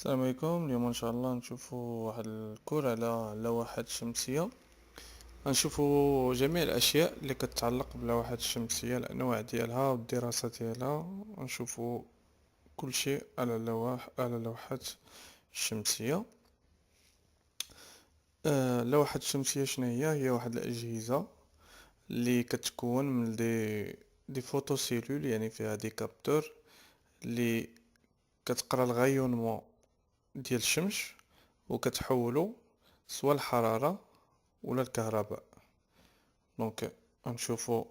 السلام عليكم. اليوم ان شاء الله نشوفوا واحد الكور على اللوحات الشمسيه. غنشوفوا جميع الاشياء اللي كتتعلق باللوحات الشمسيه، الانواع ديالها والدراسه ديالها. غنشوفوا كل شيء على اللوحات الشمسيه. اللوحات الشمسيه شنو هي واحد الاجهزه اللي كتكون من دي فوتو سيلول، يعني فيها دي كابتور اللي كتقرا الغيونمون ديال الشمس وكتحولو سوا الحرارة ولا الكهرباء. دونك غنشوفو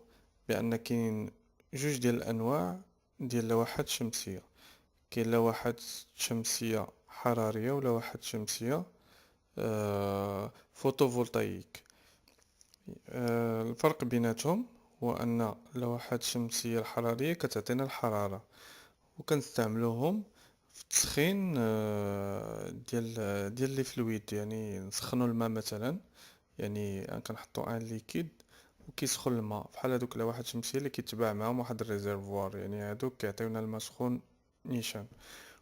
بان كاين جوج ديال الانواع ديال اللوحات الشمسية. كاين لوحات شمسية حرارية ولوحات شمسية فوتوفولتايك. الفرق بيناتهم هو ان اللوحات الشمسية الحرارية كتعطينا الحرارة وكنستعملوهم في التسخين ديال لي فلويد، يعني نسخنوا الماء مثلا. يعني كنحطوا ان ليكيد وكيسخن الماء، بحال هذوك اللوحات الشمسيه اللي كيتباع معاهم واحد الريزرفوار، يعني هذوك كيعطيونا الماء سخون نيشان.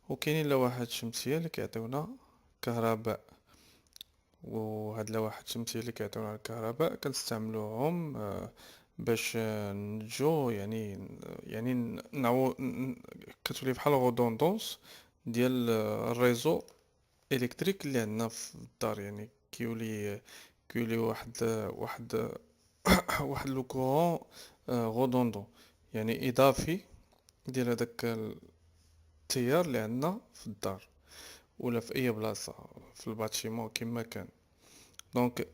وكاينين اللوحات الشمسيه اللي كيعطيونا كهرباء، وهاد اللوحات الشمسيه اللي كيعطيونا الكهرباء كنستعملوهم باش نجو، يعني كتولي بحال غودوندونس ديال الريزو الكتريك اللي عندنا في الدار. يعني كيولي واحد واحد لو كورون غودوندون، يعني اضافي ديال هذاك التيار اللي عندنا في الدار ولا في اي بلاصه في الباتيمون كما كان. دونك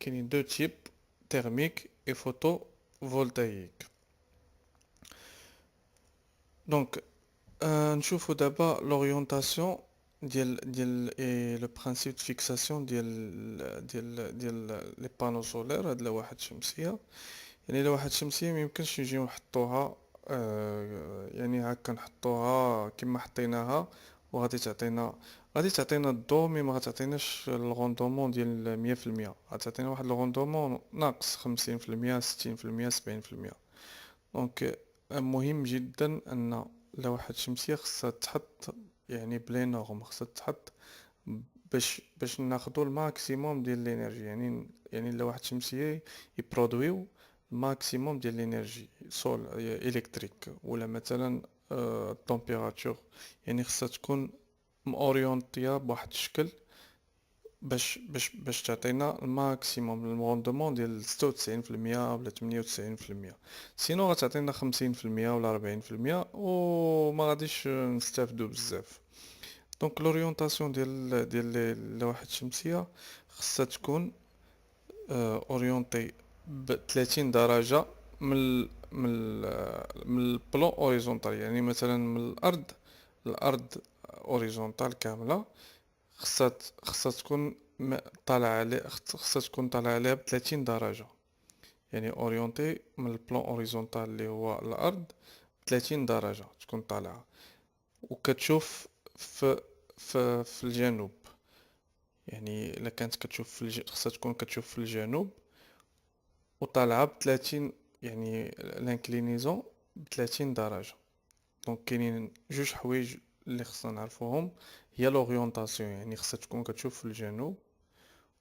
كاينين دو تيب: تيرميك اي فوتو فولتايك. دونك نشوفو دابا لورينتاسيون ديال اي لو برينسيپ دو فيكساسيون ديال لي بانو سولير. هاد اللوحات الشمسيه، يعني لوحات شمسيه ميمكنش نجيو نحطوها يعني هكا نحطوها كما حطيناها وغادي تعطينا الضوء، مي ما غتعطيناش الغوندومون ديال 100%. غتعطينا واحد الغوندومون ناقص 50%، 60%، 70%. دونك مهم جدا ان اللوحات الشمسيه خصها تحط يعني بلي نورم، خصها تحط باش ناخدو الماكسيموم ديال الانرجي. يعني اللوحات الشمسيه يبرودويو الماكسيموم ديال الانرجي سول الكتريك، ولا مثلا التمبيراتور. يعني خصها تكون مورينتيا بواحد الشكل باش تعطينا الماكسيموم الموندمون ديال 96% ولا 98%. سينو غتعطينا 50% ولا 40% وما غاديش نستافدو بزاف. دونك لورينتاسيون ديال اللوحات الشمسيه خصها تكون اورينتي ب 30 درجه من البلون اوريزونتال. يعني مثلا من الارض اوريزونتال كامله خصها تكون طالعه عليه، خصها تكون طالعه عليها ب 30 درجه. يعني اورينتي من البلون اوريزونتال اللي هو الارض ب 30 درجه تكون طالعه، وكتشوف في في الجنوب. يعني الا كانت كتشوف خصها تكون كتشوف في الجنوب وطالعه ب 30، يعني لانكلينيزون ب 30 درجه. دونك كاينين جوج حوايج اللي خصنا نعرفوهم: هي لورينتاسيون، يعني خصها تكون كتشوف في الجنوب،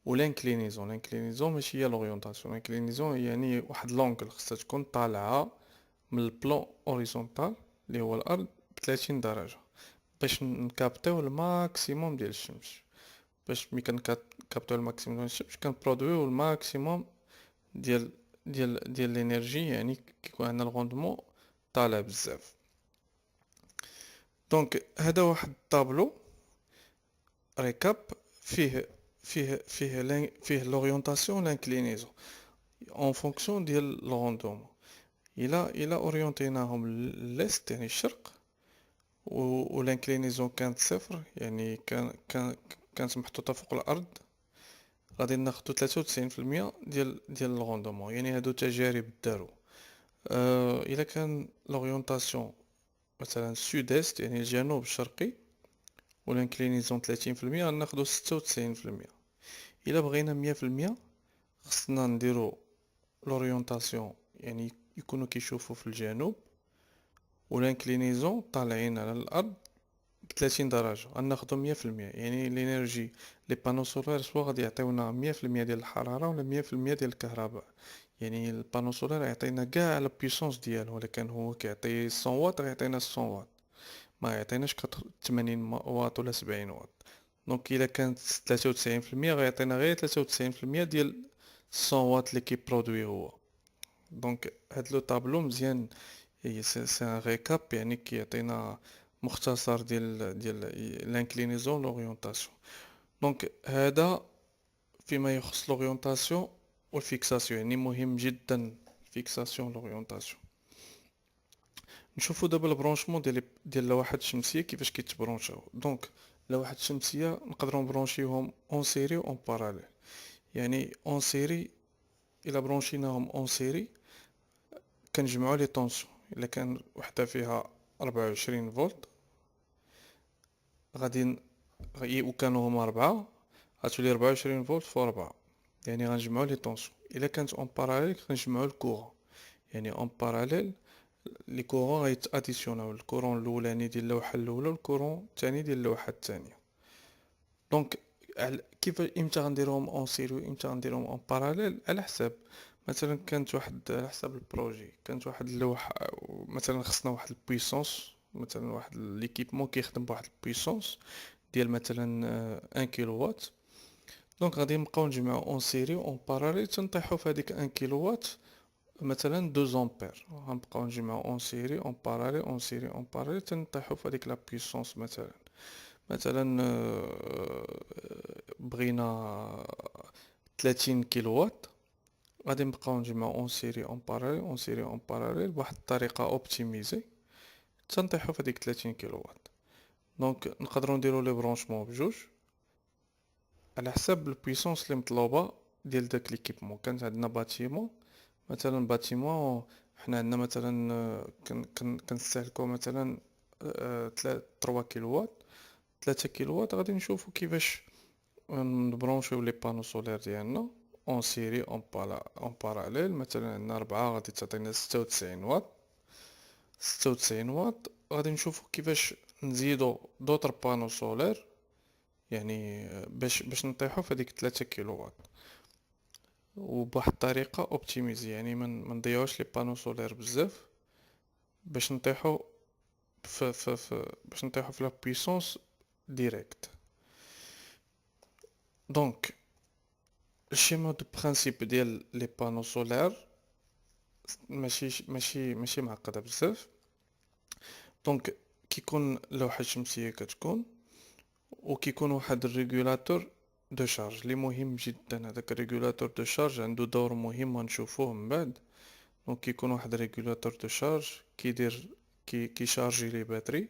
لانكلينيزون ماشي هي لورينتاسيون. لانكلينيزون يعني واحد لونكل، خصها تكون طالعه من البلون اوريزونتال اللي هو الارض ب 30 درجه باش نكابتيو الماكسيموم ديال الشمس. باش ملي كنكابتيو الماكسيموم ديال الشمس كنبرودويو الماكسيموم ديال الانرجي، يعني كيكون عندنا الغوندمون طالع بزاف. دونك هذا واحد الطابلو ريكاب فيه لورينتاسيون لانكلينيزون اون فونكسيون ديال الغوندومون. الى اورينتيناهم للست يعني الشرق، ولانكلينيزون كانت صفر، يعني كانت محطوطه فوق الارض، غادي ناخدو 93% ديال الغوندومون. يعني هادو تجارب دارو. الا كان لورينتاسيون مثلا سود است، يعني الجنوب الشرقي، والانكلينيزون 30%، غناخدو 96%. الا بغينا 100% خصنا نديرو لورينتاسيون، يعني يكونوا كيشوفوا في الجنوب، والانكلينيزون طالعين على الارض 30 درجة غناخدو 100%، يعني الانرجي لي بانو سولار سوا غادي يعطيونا 100% ديال الحرارة ولا 100% ديال الكهرباء. يعني البانو سولار يعطينا كاع لا بويسونس ديالو، ولا كان هو كيعطي 100 واط غيعطينا 100 واط، ما يعطيناش 80 واط ولا 70 واط. دونك الا كانت 93% غيعطينا غير 93% ديال 100 واط اللي كيبرودوي هو. دونك هاد لو طابلو مزيان، هي سي ان ريكاب، يعني كيعطينا مختصر ديال لانكلينيزون لورينتاسيون. دونك هذا فيما يخص لورينتاسيون والفيكساسيون، يعني مهم جدا الفيكساسيون لورينتاسيون. نشوفوا دابا البرونشمون ديال اللوحات الشمسيه كيفاش كيتبرونشاو. دونك اللوحات الشمسيه نقدروا نبرونشيوهم اون سيري اون باراليل. يعني اون سيري، الا برونشيناهم اون سيري كنجمعوا لي طونسيون. الا كان وحده فيها 24 فولت غادي وكانوا هما ربعة، غتولي 24 فولت في 4، يعني غنجمعوا لي طونسيون. الا كانت اون باراليل غنجمعوا الكورون، يعني اون باراليل لي كورون غيتاديسيوناو، الكورون الاولاني ديال اللوحه الاولى والكورون الثاني ديال اللوحه الثانيه. دونك كيف امتى غنديرهم اون سيري وامتى غنديرهم اون باراليل؟ على حساب مثلا كانت واحد، على حساب البروجي كانت واحد اللوحه مثلا خصنا واحد البويسونس، مثلا واحد ليكيبمون كيخدم بواحد البويسونس ديال مثلا 1 كيلو وات. دونك غادي نبقاو نجمعو اون سيري اون باراليل تنطيحو في هذيك 1 كيلو وات مثلا 2 امبير، غنبقاو نجمعو اون سيري اون باراليل اون سيري اون باراليل تنطيحو في هذيك لا بويسونس. مثلا بغينا 30 كيلو وات، غادي نبقاو نجمعو اون سيري اون باراليل اون سيري اون باراليل بواحد الطريقه اوبتيميزي تنطيحو في هذيك 30 كيلو وات. دونك نقدروا نديرو لي برونشمون بجوج على حساب البويسونس اللي مطلوبه ديال داك ليكيبمون. كانت عندنا باتيمون، مثلا باتيمون حنا عندنا مثلا كنستهلكو مثلا 3 كيلووات، 3 كيلووات غادي نشوفو كيفاش نبرونشيو لي بانو سولير ديالنا اون سيري اون باراليل. مثلا عندنا 4 غادي تعطينا 96 واط، 96 واط غادي نشوفو كيفاش نزيدو دوطر بانو سولير، يعني باش نطيحو في هذيك 3 كيلووات وبواحد الطريقه اوبتيميزي، يعني ما نضيعوش لي بانو سولير بزاف باش نطيحو باش نطيحو في لا بويسونس ديريكت. دونك الشيما دو برينسيپ ديال لي بانو سولير ماشي معقده بزاف. دونك كيكون لوحه شمسيه كتكون، وكيكون واحد الريغولاتور دو شارج اللي مهم جدا. هذاك الريغولاتور دو شارج عنده دور مهم غنشوفوه من بعد. دونك كيكون واحد الريغولاتور دو شارج كيدير كيشارجي لي باتري،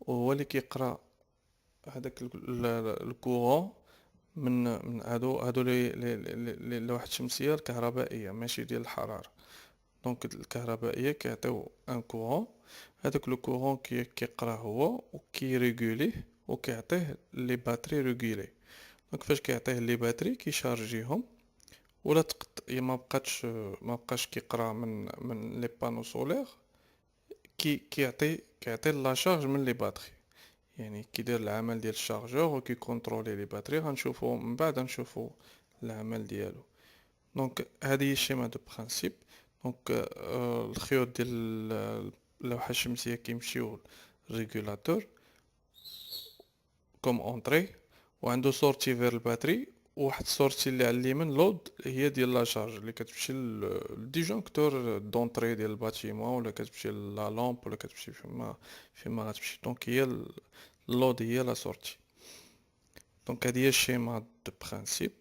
وهو اللي كيقرا هذاك الكورون من هادو لي لوحة الشمسية الكهربائية ماشي ديال الحرارة. دونك الكهربائية كيعطيو ان كورون، هذاك لو كورون كيقراه هو وكيريغوليه وكيعطيه لي باتري ريغولي. دونك فاش كيعطيه لي باتري كيشارجيهم، ولا ما بقاش كيقرا من لي بانو سولير، كيعطي لا شارج من لي باتري، يعني كيدير العمل ديال الشارجور وكيكونترولي لي باتري. غنشوفو من بعد نشوفو العمل ديالو. دونك هذه هي الشيما دو برينسيپ. دونك الخيوط ديال اللوحه الشمسيه كيمشيو ريغولاتور كوم اونطري، وعنده سورتي فير الباتري، وواحد السورتي اللي على اليمين لود هي ديال لا شارج اللي كتمشي للديجونكتور دونطري ديال الباتيمون، ولا كتمشي لا لامب، ولا كتمشي فيما غتمشي. دونك هي اللود هي لا سورتي. دونك هذه هي الشيما دو برينسيپ.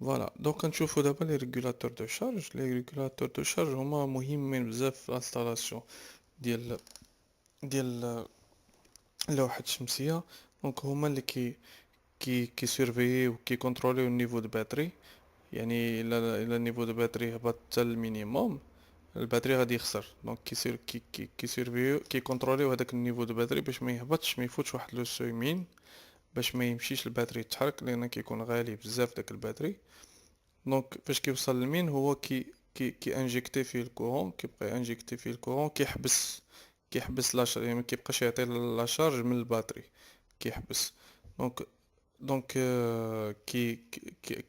فوالا دونك نشوفو دابا لي ريغولاتور دو شارج. لي ريغولاتور دو شارج هما مهمين بزاف في الانستالاسيون ديال اللوحات الشمسيه. دونك هما اللي كي سيرفيي وكي كونتروليو النيفو دو باتري. يعني الا النيفو دو باتري هبط حتى المينيموم الباتري غادي يخسر. دونك كي سيرفيو كي كونتروليو هذاك النيفو دو باتري باش ما يهبطش، ما يفوتش واحد لو سوي مين، باش ما يمشيش الباتري يتحرك لان كيكون غالي بزاف داك الباتري. دونك فاش كيوصل لمين هو كي انجيكتي فيه الكورون، كيبقى انجيكتي فيه الكورون كيحبس كيحبس يعني ما كيبقاش يعطي لا شارج من الباتري، كيحبس. دونك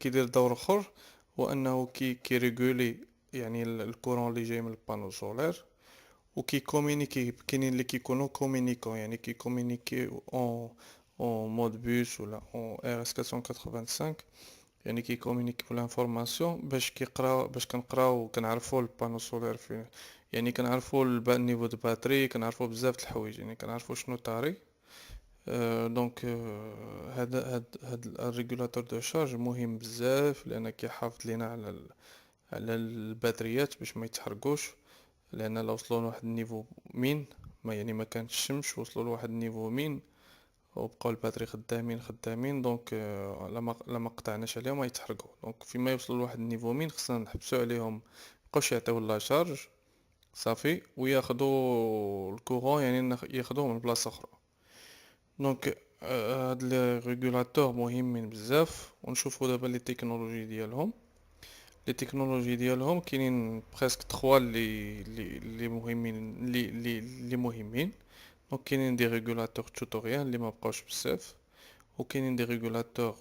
كيدير دور اخر، هو انه كيريغولي يعني الكورون اللي جاي من البانو سولير، وكي كومينيكي. كاينين اللي كيكونوا كومينيكون، يعني كي كومينيكي اون مود بوس ولا اون ار اس 485، يعني كي كومينيكي لانفورماسيون باش كنقراو كنعرفوا البانو سولير فين، يعني كنعرفوا النيفو دو باتري، كنعرفوا بزاف د الحوايج، يعني كنعرفوا شنو طاري. دونك هاد الريغولاتور دو شارج مهم بزاف، لان كيحافظ لينا على الباتريات باش ما يتحرقوش. لان لو وصلوا لواحد النيفو مين، ما يعني ما كانت الشمس، وصلوا لواحد النيفو مين وبقاو الباتري خدامين دونك لما قطعناش عليهم ما يتحرقوا. دونك فيما يوصلوا لواحد النيفو مين خصنا نحبسوا عليهم، ميبقاوش يعطيو لا شارج صافي، وياخدوا الكورون، يعني ياخدوه من بلاصه اخرى. دونك هاد لي ريغولاتور مهمين بزاف. ونشوفوا دابا لي تكنولوجي ديالهم. لي تكنولوجي ديالهم كاينين بريسك 3 اللي مهمين، اللي مهمين. دونك كاينين دي ريغولاتور توتوريال اللي ما بقاوش بزاف، وكاينين دي ريغولاتور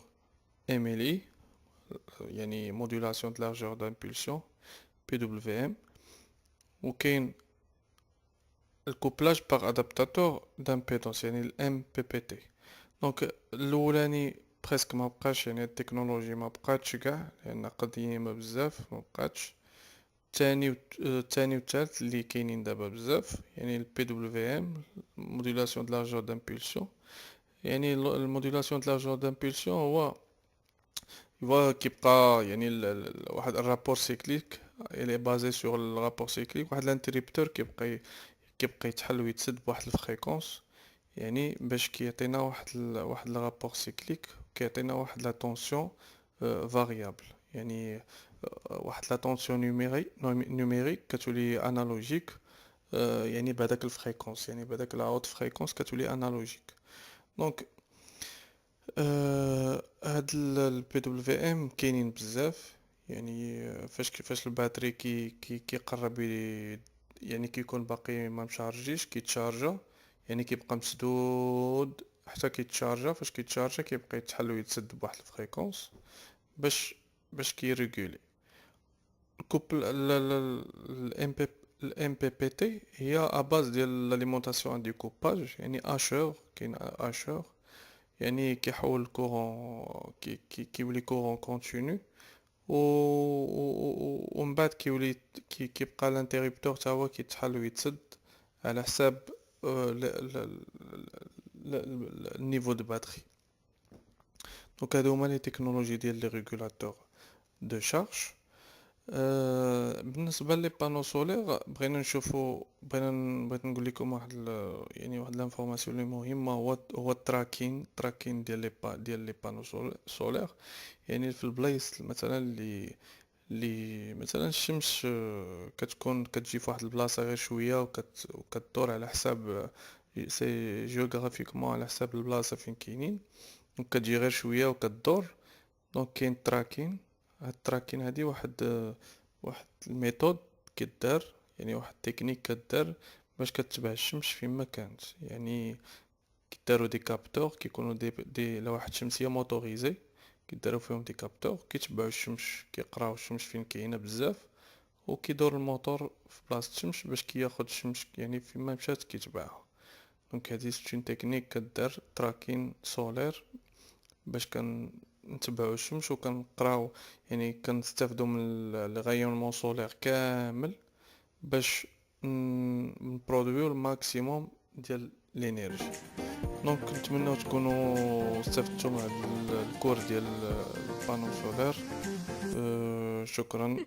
ام ال اي، يعني مودولاسيون د لارجور دامبولسيون بي دبليو ام. وكاين الكوبلاج باغ ادابتاتور دامبيدونس، يعني الام بي بي تي. دونك الاولاني بريسك ما بقاش، يعني التكنولوجي ما بقاتش كاع، لان قديمه بزاف ما بقاتش. الثاني والثالث اللي كاينين دابا بزاف، يعني البي دبليو ام، مودولاسيون د لارجور دامبولسيون. يعني المودولاسيون د لارجور دامبولسيون هو كيبقى يعني واحد الرابور سيكليك، اللي بازي سور الرابور سيكليك. واحد الانتريبتور كيبقى يتحل ويتسد بواحد الفريكونس، يعني باش كيعطينا واحد الرابور سيكليك، كيعطينا واحد لا طونسيون فاريابل. يعني واحد لا طونسيون نيميريك كتولي انالوجيك، يعني بهذاك الفريكونس، يعني بهذاك لا هوت فريكونس كتولي انالوجيك. دونك هاد البي دبليو ام كاينين بزاف. يعني فاش الباتري كيقرب يعني كيكون باقي ما مشارجيش كيتشارجا، يعني كيبقى مسدود حتى كيتشارجا. فاش كيتشارجا كيبقى يتحل ويتسد بواحد الفريكونس باش كيريغولي. كوبل الام بي الام بي بي تي هي اباز ديال لاليمونطاسيون دي كوباج، يعني اشور. كاين اشور يعني كيحول الكورون كيولي كورون كونتينيو، ومن بعد كيولي كيبقى الانتريبتور تا هو كيتحل ويتسد على حساب النيفو دو باتري. دونك هادو هما لي تكنولوجي ديال لي ريغولاتور دو شارج. بالنسبه لي بانو سولير بغيت نقول لكم يعني واحد لانفورماسيون اللي مهمه، هو التراكين ديال لي بانو سولير. يعني في البلايص مثلا اللي مثلا الشمس كتكون كتجي في واحد البلاصه غير شويه، وكتدور على حساب سي جيوغرافيكمون على حساب البلاصه فين كاينين، دونك كتجي غير شويه وكتدور. دونك كاين التراكين. هاد التراكين هادي واحد الميثود كدار، يعني واحد التكنيك كدار باش كتبع الشمس فين ما كانت. يعني كيداروا دي كابتور، كيكونوا دي لوحات شمسيه موتوريزي، كيداروا فيهم دي كابتور كيتبعوا الشمس، كيقراو الشمس فين كاينه بزاف، وكيدور الموتور في بلاصه الشمس باش كياخد الشمس يعني فين ما مشات كيتبعها. دونك هادي سيت تكنيك كدار تراكين سولير باش نتبعوا الشمس وكنقراو، يعني كنستافدوا من الغيونمون سولير كامل باش نبرودويو الماكسيموم ديال لينيرجي. دونك نتمنى تكونوا استفدتوا من هذا الكور ديال البانو سولير. شكرا.